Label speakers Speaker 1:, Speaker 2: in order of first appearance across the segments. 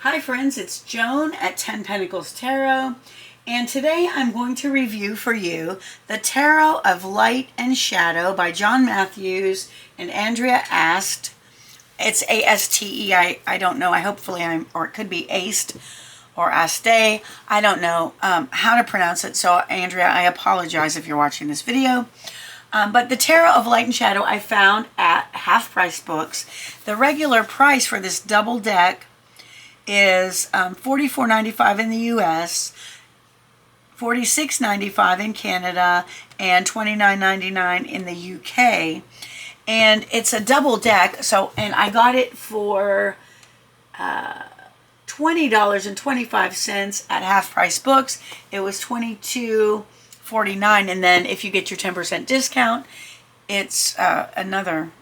Speaker 1: Hi friends, it's Joan at 10 Pentacles Tarot, and today I'm going to review for you the Tarot of Light and Shadow by John Matthews and Andrea Aste. It's A-S-T-E, I don't know, or it could be Aste or Aste, I don't know how to pronounce it, so Andrea, I apologize if you're watching this video. But the Tarot of Light and Shadow I found at Half Price Books. The regular price for this double deck is $44.95 in the US, $46.95 in Canada, and $29.99 in the UK. And it's a double deck, and I got it for $20.25 at Half Price Books. It was $22.49, and then if you get your 10% discount, it's another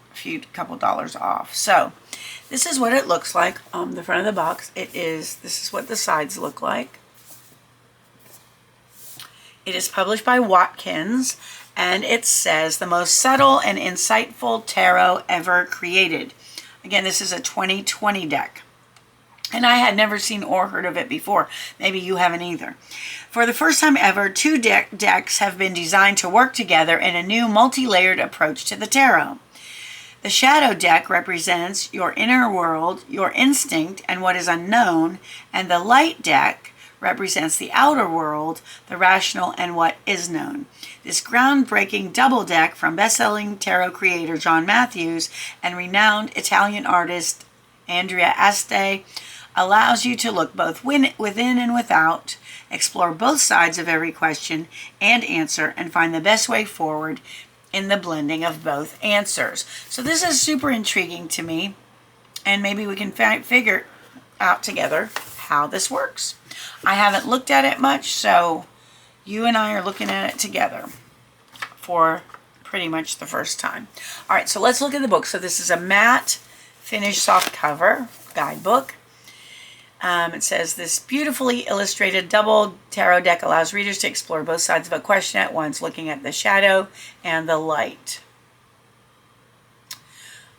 Speaker 1: couple dollars off. So this is what it looks like on the front of the box. This is what the sides look like. It is published by Watkins, and it says, the most subtle and insightful tarot ever created. Again, this is a 2020 deck. And I had never seen or heard of it before. Maybe you haven't either. For the first time ever, two decks have been designed to work together in a new multi-layered approach to the tarot. The shadow deck represents your inner world, your instinct, and what is unknown, and the light deck represents the outer world, the rational, and what is known. This groundbreaking double deck from best-selling tarot creator John Matthews and renowned Italian artist Andrea Aste allows you to look both within and without, explore both sides of every question and answer, and find the best way forward in the blending of both answers. So this is super intriguing to me, and maybe we can figure out together how this works. I haven't looked at it much, so you and I are looking at it together for pretty much the first time. All right, so let's look at the book. So this is a matte finish soft cover guidebook. It says, this beautifully illustrated double tarot deck allows readers to explore both sides of a question at once, looking at the shadow and the light.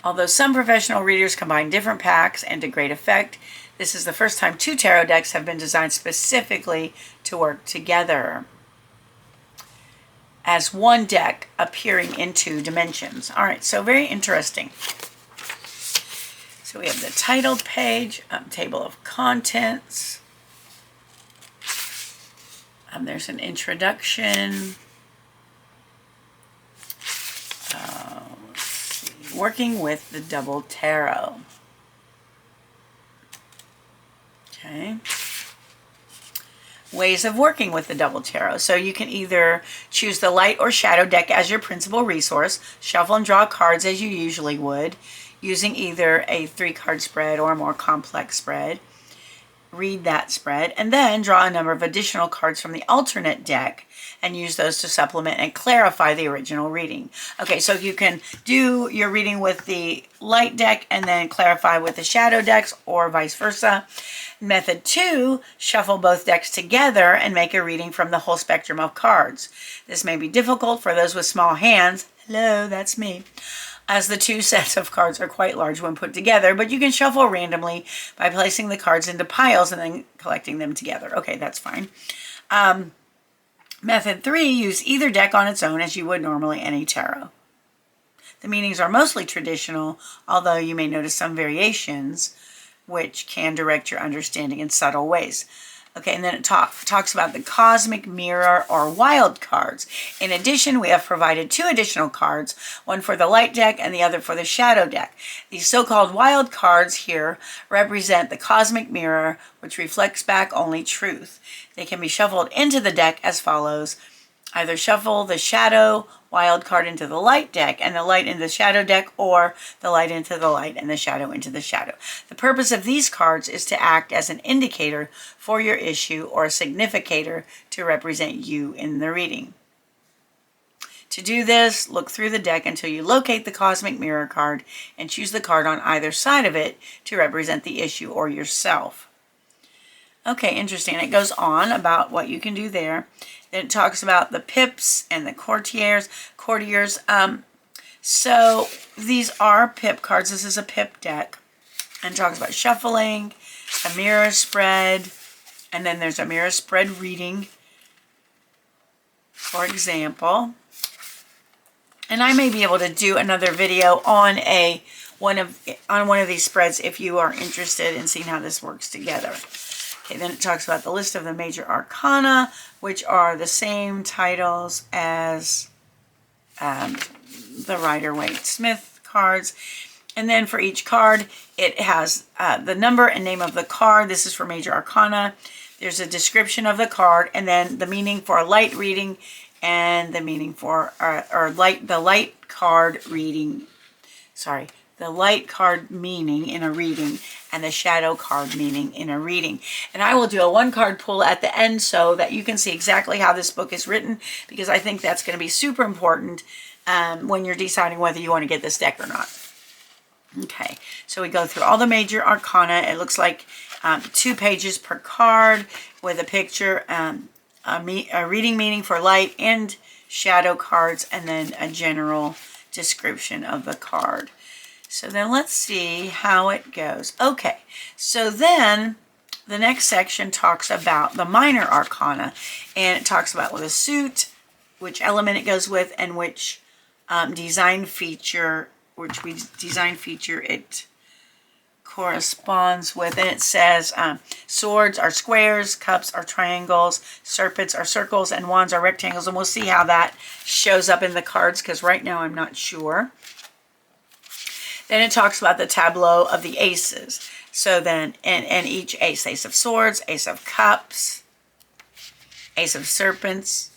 Speaker 1: Although some professional readers combine different packs and to great effect, this is the first time two tarot decks have been designed specifically to work together as one deck appearing in two dimensions. All right, so very interesting. So we have the title page, table of contents. There's an introduction. Let's see. Working with the double tarot. Okay. Ways of working with the double tarot. So you can either choose the light or shadow deck as your principal resource, shuffle and draw cards as you usually would, using either a 3-card spread or a more complex spread. Read that spread, and then draw a number of additional cards from the alternate deck and use those to supplement and clarify the original reading. Okay, so you can do your reading with the light deck and then clarify with the shadow decks, or vice versa. Method 2, shuffle both decks together and make a reading from the whole spectrum of cards. This may be difficult for those with small hands. Hello, that's me. As the two sets of cards are quite large when put together, but you can shuffle randomly by placing the cards into piles and then collecting them together. Okay, that's fine. Method 3, use either deck on its own as you would normally any tarot. The meanings are mostly traditional, although you may notice some variations which can direct your understanding in subtle ways. Okay, and then it talks about the cosmic mirror or wild cards. In addition, we have provided 2 additional cards, one for the light deck and the other for the shadow deck. These so-called wild cards here represent the cosmic mirror, which reflects back only truth. They can be shuffled into the deck as follows. Either shuffle the shadow wild card into the light deck and the light into the shadow deck, or the light into the light and the shadow into the shadow. The purpose of these cards is to act as an indicator for your issue or a significator to represent you in the reading. To do this, look through the deck until you locate the cosmic mirror card and choose the card on either side of it to represent the issue or yourself. Okay, interesting. It goes on about what you can do there. Then it talks about the pips and the courtiers. So these are pip cards. This is a pip deck. And talks about shuffling, a mirror spread, and then there's a mirror spread reading, for example. And I may be able to do another video on one of these spreads if you are interested in seeing how this works together. Okay, then it talks about the list of the major arcana, which are the same titles as the Rider-Waite-Smith cards. And then for each card, it has the number and name of the card. This is for major arcana. There's a description of the card, and then the meaning for a light reading, and the meaning for the light card meaning in a reading, and the shadow card meaning in a reading. And I will do a one card pull at the end so that you can see exactly how this book is written, because I think that's going to be super important when you're deciding whether you want to get this deck or not. Okay, so we go through all the major arcana. It looks like 2 pages per card with a picture, a reading meaning for light and shadow cards, and then a general description of the card. So then let's see how it goes. Okay, so then the next section talks about the minor arcana, and it talks about with a suit, which element it goes with, and which design feature it corresponds with. And it says swords are squares, cups are triangles, serpents are circles, and wands are rectangles. And we'll see how that shows up in the cards, because right now I'm not sure. Then it talks about the tableau of the aces. So then, and each ace: ace of swords, ace of cups, ace of serpents,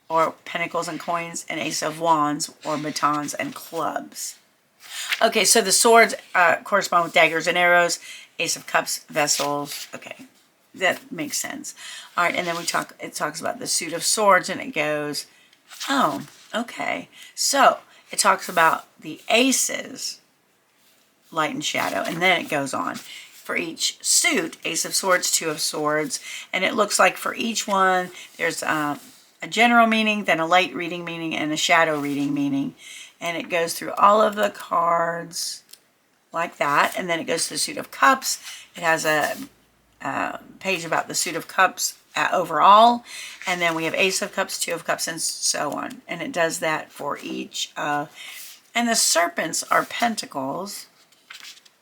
Speaker 1: or pentacles and coins, and ace of wands, or batons and clubs. Okay, so the swords correspond with daggers and arrows. Ace of cups, vessels. Okay, that makes sense. All right, and then it talks about the suit of swords, and it goes, oh, okay. So it talks about the aces, light and shadow, and then it goes on. For each suit, ace of swords, 2 of swords, and it looks like for each one, there's a general meaning, then a light reading meaning, and a shadow reading meaning. And it goes through all of the cards like that. And then it goes to the suit of cups. It has a page about the suit of cups overall. And then we have ace of cups, 2 of cups, and so on. And it does that for each. And the serpents are pentacles.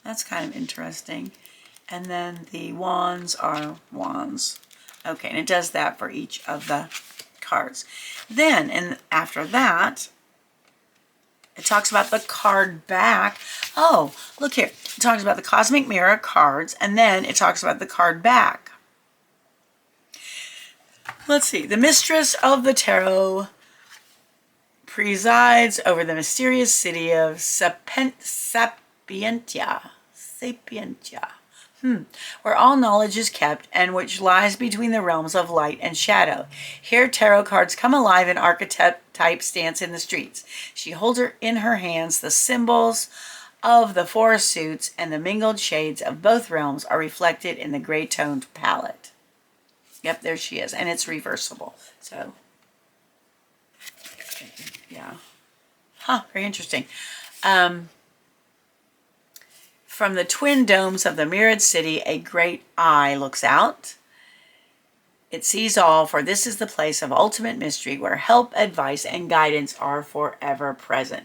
Speaker 1: That's kind of interesting. And then the wands are wands. Okay, and it does that for each of the cards. Then, and after that, it talks about the card back. Oh, look here. It talks about the cosmic mirror cards, and then it talks about the card back. Let's see. The mistress of the tarot presides over the mysterious city of Sapientia, where all knowledge is kept, and which lies between the realms of light and shadow. Here tarot cards come alive and archetypes dance in the streets. She holds in her hands the symbols of the 4 suits, and the mingled shades of both realms are reflected in the gray-toned palette. Yep, there she is, and it's reversible. So, yeah. Huh, very interesting. From the twin domes of the mirrored city, a great eye looks out. It sees all, for this is the place of ultimate mystery, where help, advice, and guidance are forever present.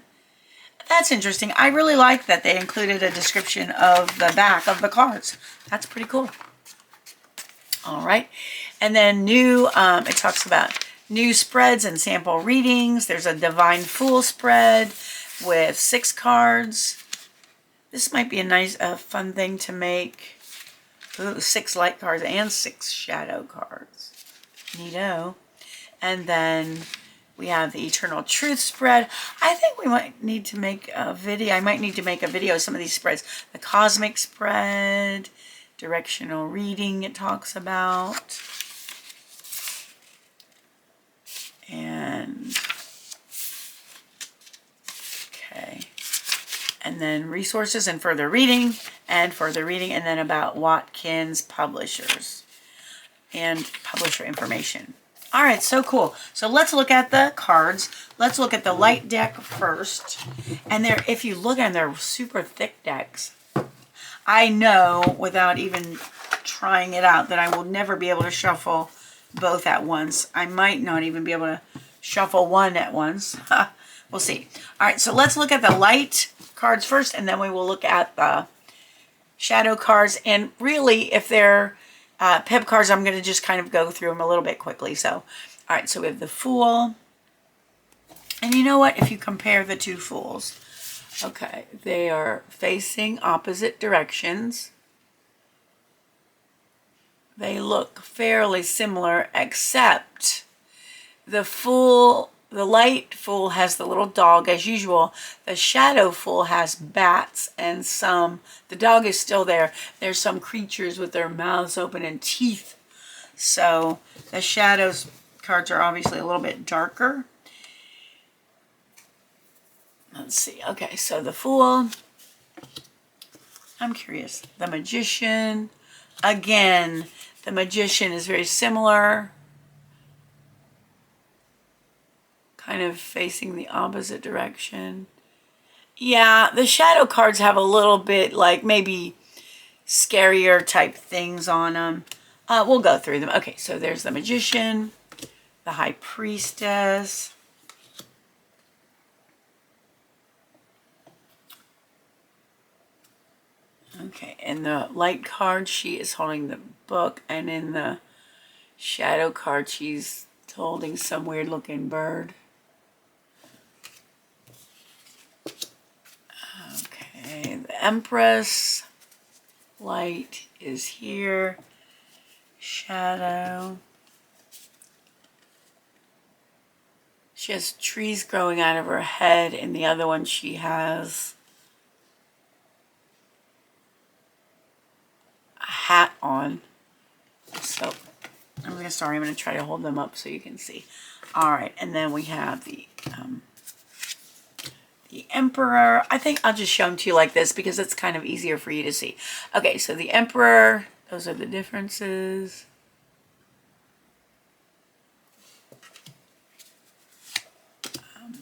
Speaker 1: That's interesting. I really like that they included a description of the back of the cards. That's pretty cool. All right. And then it talks about new spreads and sample readings. There's a Divine Fool spread with 6 cards. This might be a nice, fun thing to make. Ooh, 6 light cards and 6 shadow cards. Neato. And then we have the Eternal Truth spread. I think we might need to make a video. I might need to make a video of some of these spreads. The Cosmic spread, directional reading it talks about. And, okay. And then resources and further reading, and then about Watkins publishers and publisher information. All right, so cool. So let's look at the cards. Let's look at the light deck first. And if you look at them, they're super thick decks. I know without even trying it out that I will never be able to shuffle both at once. I might not even be able to shuffle one at once. We'll see. All right, so let's look at the light cards first, and then we will look at the shadow cards. And really, if they're pip cards, I'm going to just kind of go through them a little bit quickly. So, all right, so we have the Fool. And you know what? If you compare the two Fools, okay, they are facing opposite directions. They look fairly similar, except the Fool, the light Fool has the little dog as usual. The shadow Fool has bats and the dog is still there. There's some creatures with their mouths open and teeth. So the shadows cards are obviously a little bit darker. Let's see. Okay, so the Fool. I'm curious. The Magician. Again, the Magician is very similar. Kind of facing the opposite direction. Yeah, the shadow cards have a little bit like maybe scarier type things on them. We'll go through them. Okay, so there's the Magician, the High Priestess, okay, in the light card, she is holding the book, and in the shadow card, she's holding some weird looking bird. Okay, the Empress, light is here, shadow. She has trees growing out of her head, and the other one she has a hat on. So I'm going to try to hold them up so you can see. All right, and then we have the Emperor. I think I'll just show them to you like this because it's kind of easier for you to see. Okay, so the Emperor, those are the differences.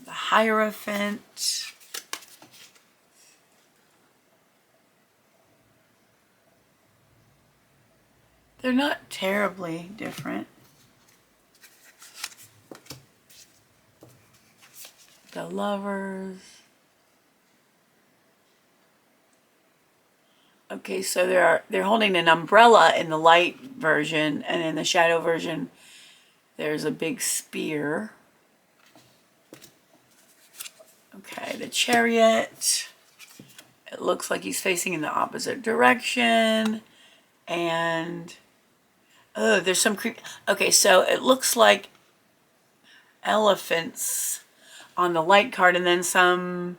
Speaker 1: The Hierophant. They're not terribly different. The Lovers. Okay, so they're holding an umbrella in the light version, and in the shadow version, there's a big spear. Okay, the Chariot. It looks like he's facing in the opposite direction, and oh, there's some creep. Okay, so it looks like elephants on the light card, and then some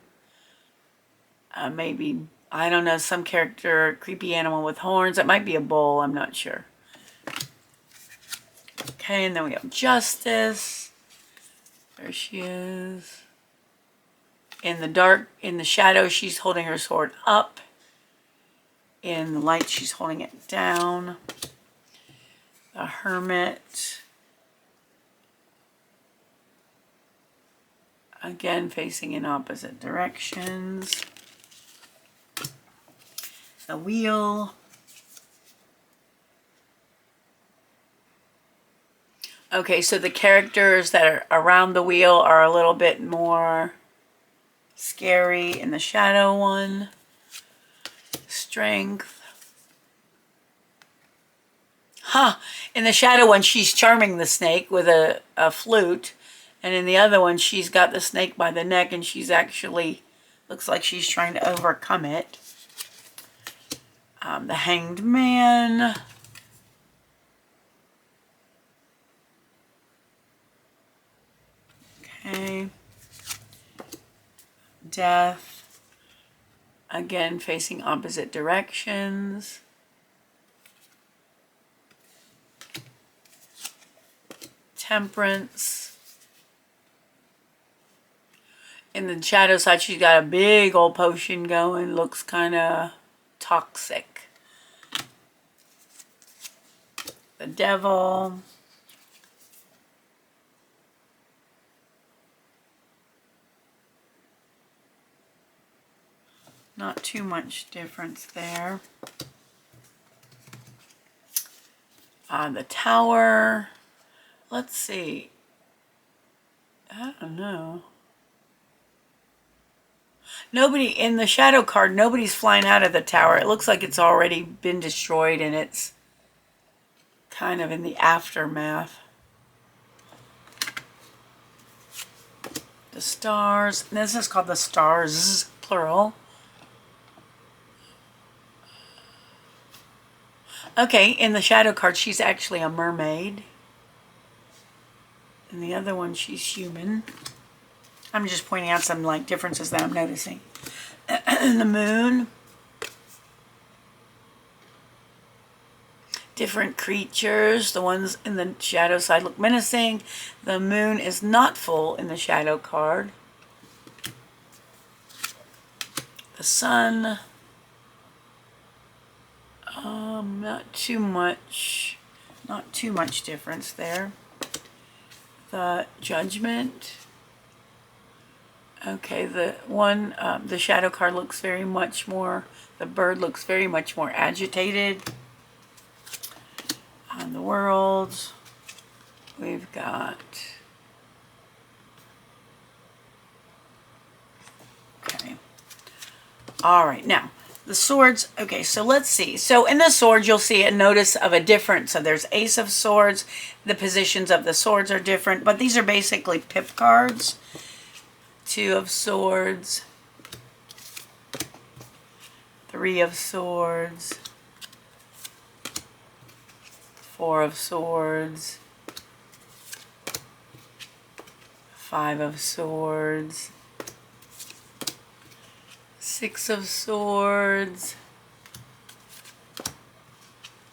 Speaker 1: maybe, I don't know, some character, creepy animal with horns. It might be a bull, I'm not sure. Okay, and then we have Justice. There she is. In the dark, in the shadow, she's holding her sword up. In the light, she's holding it down. The Hermit. Again, facing in opposite directions. The Wheel. Okay, so the characters that are around the wheel are a little bit more scary in the shadow one. Strength. In the shadow one, she's charming the snake with a flute. And in the other one, she's got the snake by the neck, and she's actually, looks like she's trying to overcome it. The Hanged Man. Okay. Death. Again, facing opposite directions. Temperance. In the shadow side, she's got a big old potion going. Looks kind of toxic. The Devil. Not too much difference there. The Tower. Let's see. I don't know. Nobody in the shadow card, nobody's flying out of the tower. It looks like it's already been destroyed and it's kind of in the aftermath. The Stars. This is called the Stars, plural. Okay, in the shadow card, she's actually a mermaid. And the other one, she's human. I'm just pointing out some like differences that I'm noticing. The Moon. Different creatures. The ones in the shadow side look menacing. The Moon is not full in the shadow card. The Sun. Not too much difference there. The Judgment. Okay, the one, the shadow card looks very much more, the bird looks very much more agitated. On the World, we've got, okay. All right, now, the Swords, okay, so let's see. So in the Swords, you'll see a notice of a difference. So there's Ace of Swords. The positions of the swords are different, but these are basically pip cards. 2 of Swords. 3 of Swords. 4 of Swords. 5 of Swords. 6 of Swords,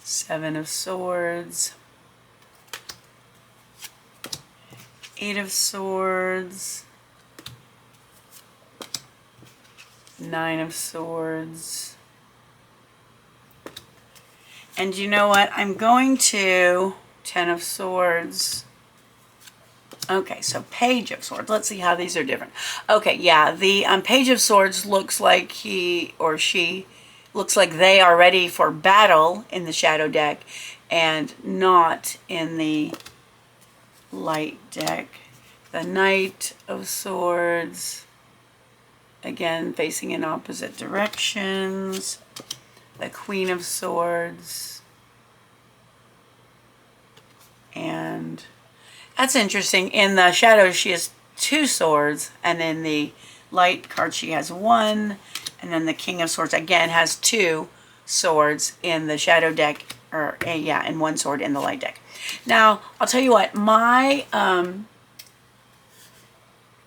Speaker 1: 7 of Swords, 8 of Swords, 9 of Swords. And you know what? I'm going to 10 of Swords. Okay, so Page of Swords. Let's see how these are different. Okay, yeah, the Page of Swords looks like he or she, looks like they are ready for battle in the shadow deck and not in the light deck. The Knight of Swords, again, facing in opposite directions. The Queen of Swords. And that's interesting. In the shadow, she has 2 swords, and in the light card, she has 1. And then the King of Swords, again, has 2 swords in the shadow deck, or yeah, and 1 sword in the light deck. Now, I'll tell you what, my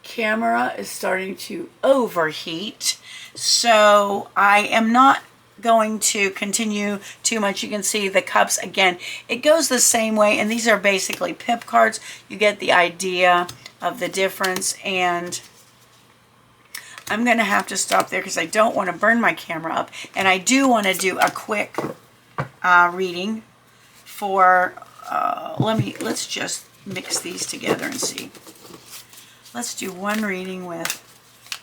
Speaker 1: camera is starting to overheat, so I am not going to continue too much. You can see the cups again, it goes the same way, and these are basically pip cards. You get the idea of the difference, and I'm going to have to stop there because I don't want to burn my camera up, and I do want to do a quick reading for let's just mix these together and see. Let's do one reading with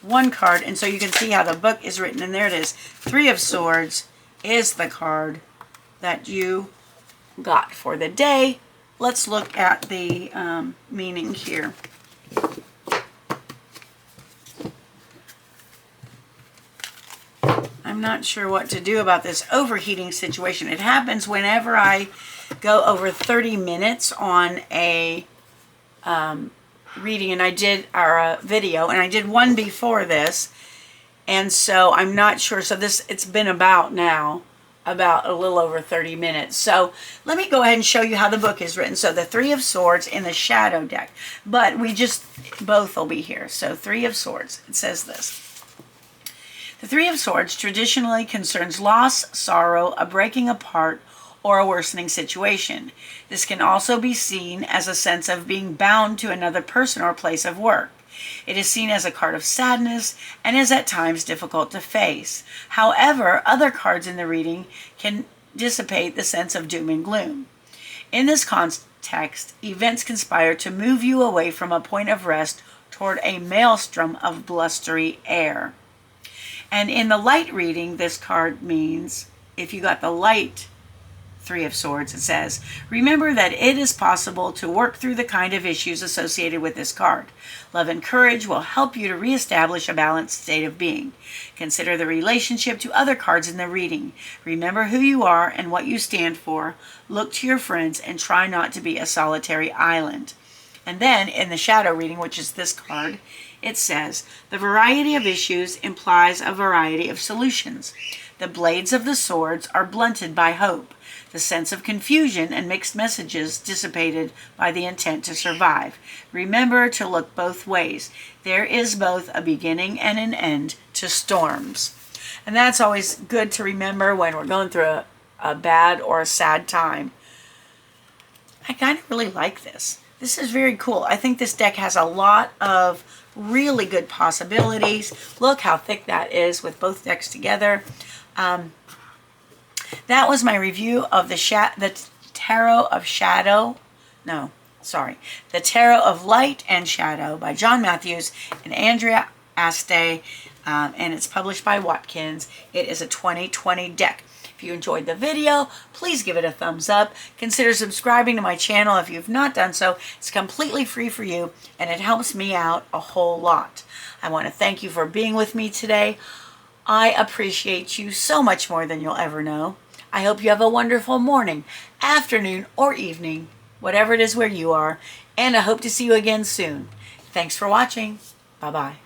Speaker 1: 1 card, and so you can see how the book is written, and there it is. 3 of Swords is the card that you got for the day. Let's look at the meaning here. I'm not sure what to do about this overheating situation. It happens whenever I go over 30 minutes on a reading, and I did our video, and I did one before this, and so I'm not sure. So this, it's been about a little over 30 minutes. So let me go ahead and show you how the book is written. So the 3 of Swords in the shadow deck, but both will be here. So 3 of Swords, it says this. The 3 of Swords traditionally concerns loss, sorrow, a breaking apart, or a worsening situation. This can also be seen as a sense of being bound to another person or place of work. It is seen as a card of sadness and is at times difficult to face. However, other cards in the reading can dissipate the sense of doom and gloom. In this context, events conspire to move you away from a point of rest toward a maelstrom of blustery air. And in the light reading, this card means, if you got the light Three of Swords, it says, remember that it is possible to work through the kind of issues associated with this card. Love and courage will help you to reestablish a balanced state of being. Consider the relationship to other cards in the reading. Remember who you are and what you stand for. Look to your friends and try not to be a solitary island. And then in the shadow reading, which is this card, it says, the variety of issues implies a variety of solutions. The blades of the swords are blunted by hope. The sense of confusion and mixed messages dissipated by the intent to survive. Remember to look both ways. There is both a beginning and an end to storms. And that's always good to remember when we're going through a bad or a sad time. I kind of really like this. This is very cool. I think this deck has a lot of really good possibilities. Look how thick that is with both decks together. That was my review of the Tarot of Shadow. No, sorry. The Tarot of Light and Shadow by John Matthews and Andrea Aste. And it's published by Watkins. It is a 2020 deck. If you enjoyed the video, please give it a thumbs up. Consider subscribing to my channel if you've not done so. It's completely free for you, and it helps me out a whole lot. I want to thank you for being with me today. I appreciate you so much more than you'll ever know. I hope you have a wonderful morning, afternoon, or evening, whatever it is where you are, and I hope to see you again soon. Thanks for watching. Bye-bye.